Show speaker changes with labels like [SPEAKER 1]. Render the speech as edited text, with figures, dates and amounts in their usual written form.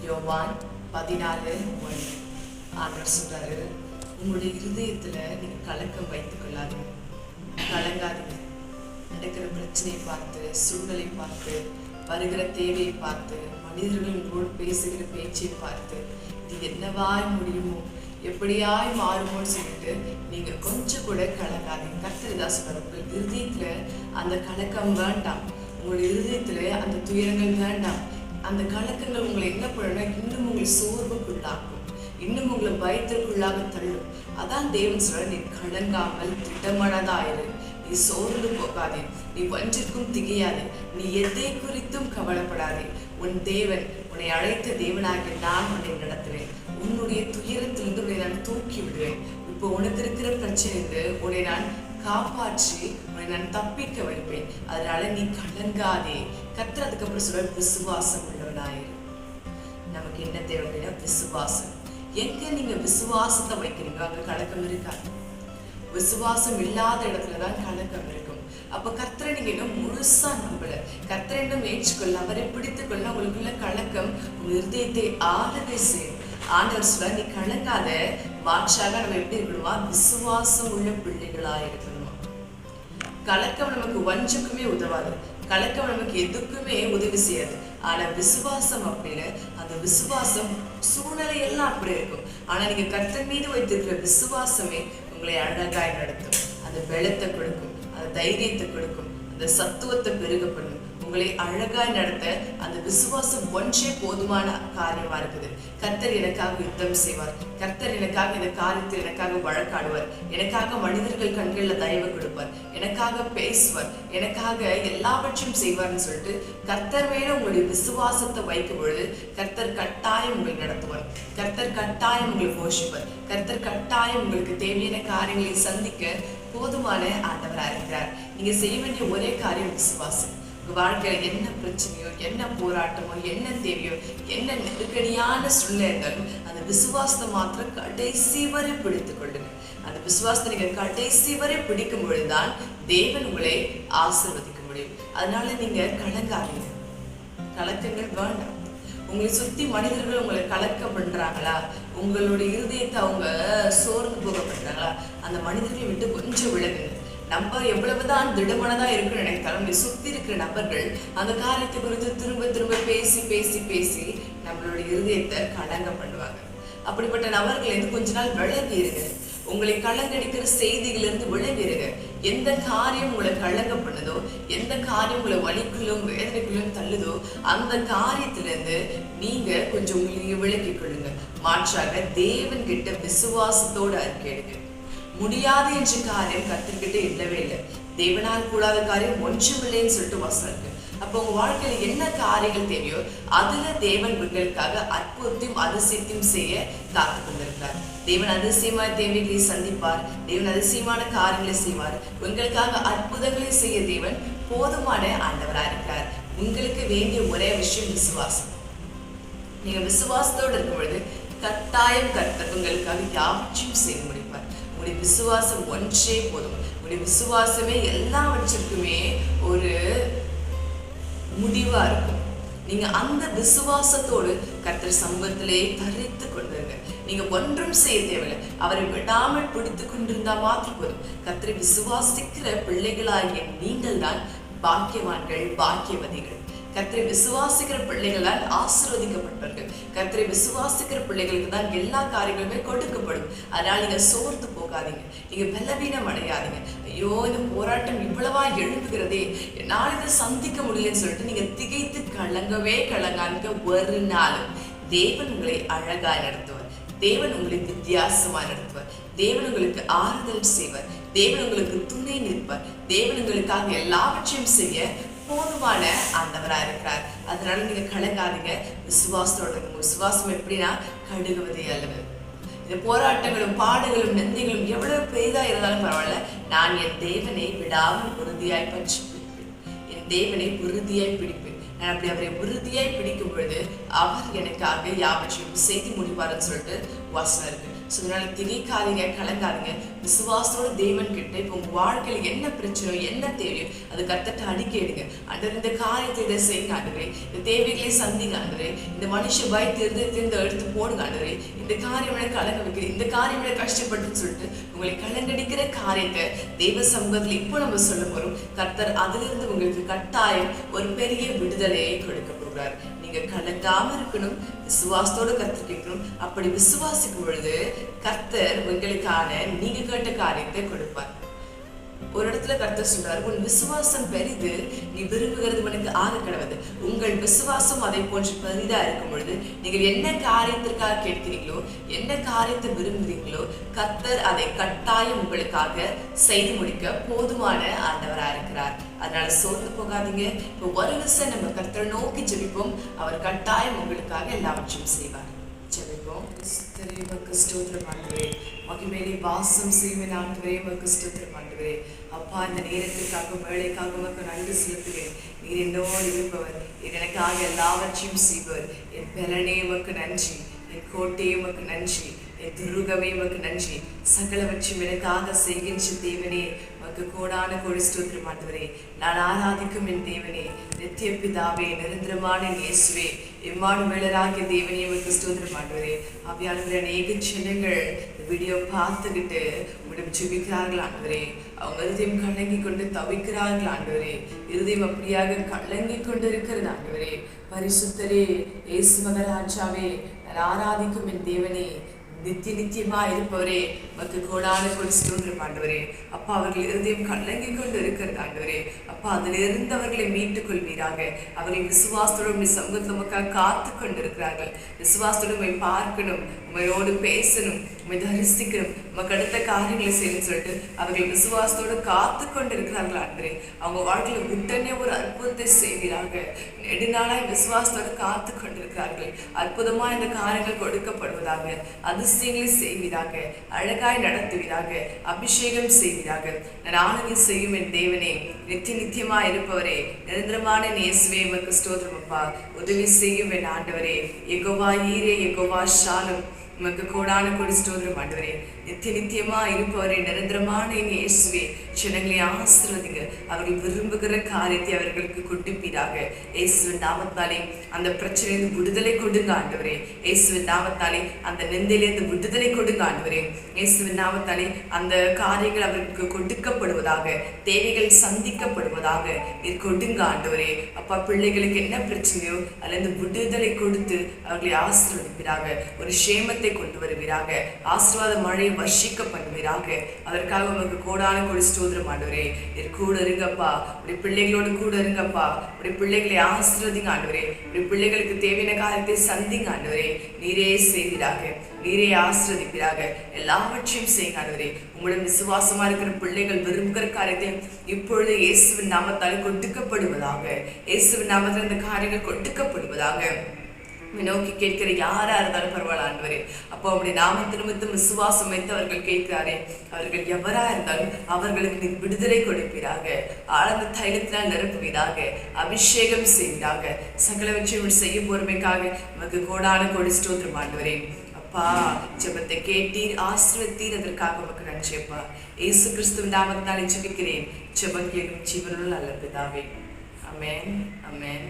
[SPEAKER 1] யோவான் 14:1 ஆண்டவர் சொல்றாரு, உங்களுடைய இருதயத்துல நீங்க கலக்கம் வைத்துக் கொள்ளாதீங்க, கலங்காதீங்க. நடக்கிற பிரச்சனையை பார்த்து, சூழ்நிலை பார்த்து, வருகிற தேவையை பார்த்து, மனிதர்கள் உங்களோடு பேசுகிற பேச்சை பார்த்து இது என்னவாய் முடியுமோ, எப்படியாய் மாறுமோன்னு சொல்லிட்டு நீங்க கொஞ்சம் கூட கலங்காதீங்க. கர்த்தர் சொல்றாரு, உங்கள் இருதயத்துல அந்த கலக்கம் வேண்டாம், உங்களுடைய இருதயத்துல அந்த துயரங்கள் வேண்டாம். அந்த கலக்கங்கள் உங்களை என்ன பண்ணணும்னா இன்னும் உங்களை சோர்வுக்குள்ளாக்கும், இன்னும் உங்களை பயத்திற்குள்ளாக தள்ளும். அதான் தேவன் சொல்ற, நீ கலங்காமல் திட்டமானதாயிரு, நீ சோர்ந்து போகாதே, நீ வஞ்சிற்கும் திகையாதே, நீ எதை குறித்தும் கவலைப்படாதே. உன் தேவன், உன்னை அழைத்த தேவனாகிய நான் உன்னை நடத்துவேன். உன்னுடைய துயரத்திலிருந்து உன்னை நான் தூக்கி விடுவேன். இப்போ உனக்கு இருக்கிற பிரச்சனையிலிருந்து உன்னை நான் காப்பாற்றி உன்னை நான் தப்பிக்க வைப்பேன். அதனால நீ கலங்காதே. கர்த்தர் அதுக்கப்புறம் சொல்ற, விசுவாசம் உள்ளவனாயிரு. நமக்கு என்ன தேவைன்னா விசுவாசம். எங்க நீங்க விசுவாசத்தை வைக்கிறீங்க அங்க கலக்கம் இருக்காது. விசுவாசம் இல்லாத இடத்துலதான் கலக்கம் இருக்கும். அப்ப கர்த்தரை நீங்க இன்னும் முழுசா நம்பல, கர்த்தரை இன்னும் ஏற்றுக்கொள்ள, அவரை பிடித்துக் கொள்ள உங்களுக்குள்ள கலக்கம் உங்க இருதயத்தை ஆளுகை செய்யும். ஆண்டவர் சொல்ல, நீ கலங்காத, மாற்றாக நம்ம எப்படி இருக்கணுமா, விசுவாசம் உள்ள பிள்ளைகளா இருக்கணுமா. கலக்கம் நமக்கு வஞ்சுக்குமே உதவாது, கலக்கம் நமக்கு எதுக்குமே உதவி செய்யாது. ஆனா விசுவாசம் அப்படின்னு, அந்த விசுவாசம் சூழ்நிலை எல்லாம் அப்படி இருக்கும். ஆனா நீங்க கர்த்தர் மீது வைத்திருக்கிற விசுவாசமே உங்களை அழகாய் நடத்தும், அந்த பலத்தை கொடுக்கும், அந்த தைரியத்தை கொடுக்கும், அந்த சத்துவத்தை பெருக பண்ணும், உங்களை அழகாய் நடத்த அந்த விசுவாசம் ஒன்றே போதுமான காரியமா இருக்குது. கர்த்தர் எனக்காக யுத்தம் செய்வார், கர்த்தர் எனக்காக இந்த காரியத்தில் எனக்காக வழக்காடுவார், எனக்காக மனிதர்கள் கண்களில் தயவு கொடுப்பார், எனக்காக பேசுவார், எனக்காக எல்லாவற்றையும் செய்வார்னு சொல்லிட்டு கர்த்தர் மேல உங்களுடைய விசுவாசத்தை வைக்கும் பொழுது கர்த்தர் கட்டாயம் உங்களை நடத்துவார், கர்த்தர் கட்டாயம் உங்களை போஷிப்பார், கர்த்தர் கட்டாயம் உங்களுக்கு தேவையான காரியங்களை சந்திக்க போதுமான ஆண்டவராக இருக்கிறார். நீங்க செய்ய வேண்டிய ஒரே காரியம் விசுவாசம். உங்க வாழ்க்கையில என்ன பிரச்சனையோ, என்ன போராட்டமோ, என்ன தேவையோ, என்ன நெருக்கடியான சூழ்நிலை இருந்தாலும் அந்த விசுவாசத்தை மாத்திரம் கடைசி வரை பிடித்துக் கொள்ளுங்க. அந்த விசுவாசத்தை நீங்க கடைசி வரை பிடிக்கும் பொழுதுதான் தேவன் உங்களை ஆசீர்வதிக்க முடியும். அதனால நீங்க கலங்காதீங்க, கலக்கங்கள் வேண்டாம். உங்களை சுத்தி மனிதர்கள் உங்களை கலக்கம் பண்றாங்களா, உங்களுடைய இருதயத்தை அவங்க சோர்ந்து போக பண்றாங்களா, அந்த மனிதர்களை விட்டு கொஞ்சம் விலகுங்க. நம்ம எவ்வளவுதான் திடமானதா இருக்குன்னு நினைத்தாலும் சுத்தி இருக்கிற நபர்கள் அந்த காரியத்தை குறித்து திரும்ப திரும்ப பேசி பேசி பேசி நம்மளுடைய இருதயத்தை கலங்க பண்ணுவாங்க. அப்படிப்பட்ட நபர்கள் இருந்து கொஞ்ச நாள் விலகி இருங்க. உங்களை கலங்கடிக்கிற செய்திகளிலிருந்து விலகிருங்க. எந்த காரியம் உங்களை கலங்க பண்ணுதோ, எந்த காரியம் உங்களை வலிக்குள்ளும் வேதனைக்குள்ளும் தள்ளுதோ, அந்த காரியத்திலிருந்து நீங்க கொஞ்சம் உங்களுக்கு விலகிக் கொள்ளுங்க. மாற்றாக தேவன் கிட்ட விசுவாசத்தோடு அறிக்கையிடுங்க. முடியாது என்ற காரியம் கர்த்தர்கிட்ட இல்லவே இல்லை. தேவனால் கூடாத காரியம் ஒன்றுமில்லைன்னு சொல்லிட்டு வசனம் இருக்கு. அப்போ உங்க வாழ்க்கையில என்ன காரியங்கள் தேவையோ அதுல தேவன் உங்களுக்காக அற்புதத்தையும் அதிசயத்தையும் செய்ய காத்து கொண்டிருக்கிறார். தேவன் அதிசயமான தேவைகளை சந்திப்பார், தேவன் அதிசயமான காரியங்களை செய்வார். உங்களுக்காக அற்புதங்களை செய்ய தேவன் போதுமான ஆண்டவராக இருக்கிறார். உங்களுக்கு வேண்டிய ஒரே விஷயம் விசுவாசம். நீங்க விசுவாசத்தோடு இருக்கும் பொழுது கட்டாயம் கர்த்தர் உங்களுக்காக யாவற்றையும் செய்ய முடிப்பார். உங்களுடைய விசுவாசம் ஒன்றே போதும். உங்களுடைய விசுவாசமே எல்லாவற்றிற்குமே ஒரு முடிவா இருக்கும். நீங்க அந்த விசுவாசத்தோடு கர்த்தர் சமூகத்திலே தரித்து கொண்டிருங்க. நீங்க ஒன்றும் செய்ய தேவையில்லை, அவரை விடாமல் பிடித்து கொண்டிருந்தா மாத்திரம் போதும். கர்த்தரை விசுவாசிக்கிற பிள்ளைகளாகிய நீங்கள் தான் பாக்கியவான்கள், பாக்கியவதிகள். கர்த்தரை விசுவாசிக்கிற பிள்ளைகள் தான் ஆசீர்வதிக்கப்பட்டவர்கள். கர்த்தரை விசுவாசிக்கிற பிள்ளைகளுக்கு தான் எல்லா காரியங்களுமே கொடுக்கப்படும். அதனால நீங்க சோர்ந்து போகாதீங்க, நீங்க பலவீனம் அடையாதீங்க. ஐயோ, இந்த போராட்டம் இவ்வளவா எழுப்புகிறதே, என்னால் இதை சந்திக்க முடியலன்னு சொல்லிட்டு நீங்க திகைத்து கலங்காதீங்க. ஒரு நாளும் தேவன் உங்களை அழகாய் நடத்துவார், தேவன் உங்களை வித்தியாசமா நடத்துவார், தேவன் உங்களுக்கு ஆறுதல் செய்வார், தேவன் உங்களுக்கு துணை நிற்பார், தேவன் உங்களுக்காக எல்லாவற்றையும் செய்ய போதுமான ஆண்டவரா இருக்கிறார். அதனால நீங்க கலங்காதீங்க, விசுவாசத்தோட. விசுவாசம் எப்படின்னா கடுகுவதே அல்லது. இந்த போராட்டங்களும் பாடுகளும் நெந்திகளும் எவ்வளவு பெரிதா இருந்தாலும் பரவாயில்ல, நான் என் தேவனை விடாமல் உறுதியாய் பற்றி பிடிப்பேன், என் தேவனை உறுதியாய் பிடிப்பேன். நான் அப்படி அவரை உறுதியாய் பிடிக்கும் பொழுது அவர் எனக்காக யாவற்றையும் செய்து முடிப்பாருன்னு சொல்லிட்டு வசனம் இருக்கு. ஸோ அதனால திகைக்காதீங்க, கலங்காதீங்க. விசுவாசத்தோட தேவன் கிட்ட இப்போ உங்க வாழ்க்கையில என்ன பிரச்சனையோ என்ன தேவையோ அது கர்த்தர்ட்ட அடிக்கேடுங்க. ஆண்டவரே இந்த காரியத்தை இதை செய்யுங்க ஆண்டவரே, இந்த தேவைகளை சந்திங்க ஆண்டவரே, இந்த மனுஷ பயத்தை இருந்ததை எடுத்து போடுங்க ஆண்டவரே, இந்த காரியம் எனக்கு கலங்க வைக்கிறது, இந்த காரியம் எனக்கு கஷ்டப்பட்டுன்னு சொல்லிட்டு உங்களை கலங்கடிக்கிற காரியத்தை தேவ சமூகத்தில் இப்போ நம்ம சொல்ல போறோம். கர்த்தர் அதிலிருந்து உங்களுக்கு கட்டாயம் ஒரு பெரிய விடுதலையை கொடுக்க போகிறார். நீங்க கலங்காம இருக்கணும், விசுவாசத்தோடு கர்த்தர் கேட்கணும். அப்படி விசுவாசிக்கும் பொழுது கர்த்தர் உங்களுக்கான நீங்க கேட்ட காரியத்தை கொடுப்பார். ஒரு இடத்துல கர்த்தர் சொல்றாரு, உன் விசுவாசம் பெரிது, நீ விரும்புகிறது உனக்கு ஆக கிடவது. உங்கள் விசுவாசம் அதை போன்று பெரிதா இருக்கும் பொழுது நீங்கள் என்ன காரியத்திற்காக கேட்கிறீங்களோ, என்ன காரியத்தை விரும்புகிறீங்களோ, கர்த்தர் அதை கட்டாயம் உங்களுக்காக செய்து முடிக்க போதுமான ஆண்டவராக இருக்கிறார். அதனால சோர்ந்து போகாதீங்க. இப்போ ஒரு விஷயம் நம்ம கர்த்தரை நோக்கி ஜெபிப்போம். அவர் கட்டாயம் உங்களுக்காக எல்லாவற்றையும் செய்வார். ஜெபிப்போம். ஸ்தோத்திரம் ஆண்டவரே, மகிமையிலே வாசம் செய்வேன் ஆண்டவரே, உமக்கு ஸ்தோத்திரம் ஆண்டவரே. அப்பா, இந்த நேரத்திற்காக வேலைக்காக உமக்கு நன்றி செலுத்துகிறேன். நீர் என்னோடு இருப்பவர், எனக்காக எல்லாவற்றையும் செய்வர். என் பலனே உமக்கு நன்றி, என் கோட்டையே உமக்கு நன்றி, என் துருகமே உமக்கு நன்றி. சகலவற்றையும் எனக்காக செய்கின்ற தேவனே உமக்கு கோடான கோடி ஸ்தோத்திரம் ஆண்டவரே. நான் ஆராதிக்கும் என் தேவனே, நித்திய பிதாவே, நிரந்தரமான இயேசுவே, இம்மானுவேலராகிய தேவனே உமக்கு ஸ்தோத்திரம் ஆண்டவரே. ஆவியானவரே, அநேக ஜனங்கள் வீடியோ பார்த்துக்கிட்டு உங்களிடம் ஜெபிக்கிறார்கள் ஆண்டவரே. அவங்க இருதயம் கலங்கி கொண்டு தவிக்கிறார்கள் ஆண்டவரே. இருதயம் அப்படியாக கலங்கி கொண்டு இருக்கிறது ஆண்டவரே. பரிசுத்தரே, இயேசு மகராஜாவே, நான் ஆராதிக்கும் என் தேவனே, நித்தியமா இருப்பவரே, உமக்கு கோடான கோடி ஸ்தோத்திரம் ஆண்டவரே. அப்பா, அவர்கள் இருதயம் கலங்கி கொண்டு இருக்கிறது ஆண்டவரே. அப்பா, அதிலிருந்து அவர்களை மீட்டுக் கொள்வீராக. அவர்கள் விசுவாசத்தோடு சமூகத்தில் உமக்காக காத்து கொண்டு இருக்கிறார்கள். விசுவாசத்தோடு உண்மை பார்க்கணும், உண்மையோடு பேசணும், உண்மை தரிசிக்கணும், உமக்கு அடுத்த காரியங்களை செய்யணும்னு சொல்லிட்டு அவர்கள் விசுவாசத்தோடு காத்து கொண்டு இருக்கிறார்கள் ஆண்டவரே. அவங்க வாழ்க்கையில் உடனே ஒரு அற்புதத்தை செய்வீராக. நெடுநாளாய் விசுவாசத்தோடு காத்து கொண்டிருக்கிறார்கள். அற்புதமா இந்த காரியங்கள் கொடுக்கப்படுவதாக, அதிசயங்களை செய்வீராக, அழகாய் நடத்துவீராக, அபிஷேகம் செய்வீராக. நான் ஆளுகை செய்யும் என் தேவனே, நித்தியமா இருப்பவரே, நிரந்தரமான இயேசுவே உமக்கு ஸ்தோத்திரம் அப்பா. உதவி செய்யும் என் ஆண்டவரே, யெகோவா ஈரே, யெகோவா ஷாலும், உமக்கு கோடான கோடி ஸ்தோத்திரம் ஆண்டவரே. நித்தியமா இருப்பவரே, நிரந்தரமான இயேசுவே, ஜனங்களை ஆசீர்வதிங்க. அவர்கள் விரும்புகிற காரியத்தை அவர்களுக்கு கொடுப்பீராக. இயேசுவின் நாமத்தாலே அந்த பிரச்சனையிலிருந்து விடுதலை கொடுங்க ஆண்டவரே. இயேசுவின் நாமத்தாலே அந்த நிந்தையிலிருந்து விடுதலை கொடுங்க ஆண்டவரே. இயேசுவின் நாமத்தாலே அந்த காரியங்கள் அவர்களுக்கு கொடுக்கப்படுவதாக, தேவைகள் சந்திக்கப்படுவதாக இது கொடுங்க ஆண்டவரே. அப்பா, பிள்ளைகளுக்கு என்ன பிரச்சனையோ அதிலிருந்து விடுதலை கொடுத்து அவர்களை ஆசீர்வதிப்பீராக. ஒரு சேமத்தை கொண்டு வருவீராக. ஆசீர்வாத மழையை வர்ஷிக்க பண்ணுவீராக. அதற்காக உங்களுக்கு கோடான கோடி ஸ்தோத்திரம் ஆண்டவரே. இது கூட இருங்கப்பா, உடைய பிள்ளைகளோடு கூட இருங்கப்பா. உடைய பிள்ளைகளை ஆசீர்வதிங்க ஆண்டவரே. உடைய பிள்ளைகளுக்கு தேவையான காரியத்தை சந்திங்க ஆண்டவரே. நீரே செய்வீராக, நீரே ஆசீர்வதிப்பீராக. எல்லாவற்றையும் செய்யுங்க ஆண்டவரே. உங்களுடைய விசுவாசமா இருக்கிற பிள்ளைகள் விரும்புகிற காரியத்தை இப்பொழுது இயேசுவின் நாமத்தால் கொடுக்கப்படுவதாக. இயேசுவின் நாமத்தால் இந்த காரியங்கள் கொடுக்கப்படுவதாக. நோக்கி கேட்கிற யாரா இருந்தாலும் பரவாயில்ல ஆண்டவரே. அப்போ அப்படி நாமத்து நிமித்தம் விசுவாசம் வைத்து அவர்கள் கேட்கிறாரே, அவர்கள் எவரா இருந்தாலும் அவர்களுக்கு நீ விடுதலை கொடுப்பீராக. ஆழ்ந்த தைலத்தினால் நிரப்புவீராக, அபிஷேகம் செய்வீராக. சகலவற்றையும் செய்ய பொறுமைக்காக நமக்கு கோடான கோடி ஸ்தோத்திரம் ஆண்டவரே. அப்பா, ஜெபத்தை கேட்டீர், ஆசீர்வதித்தீர், அதற்காக உமக்கு நன்றி அப்பா. இயேசு கிறிஸ்துவின் நாமத்தினால் ஜெபிக்கிறேன். ஜெபம் கேட்கும் ஜீவனுள்ள நல்ல பிதாவே. ஆமென், ஆமென்.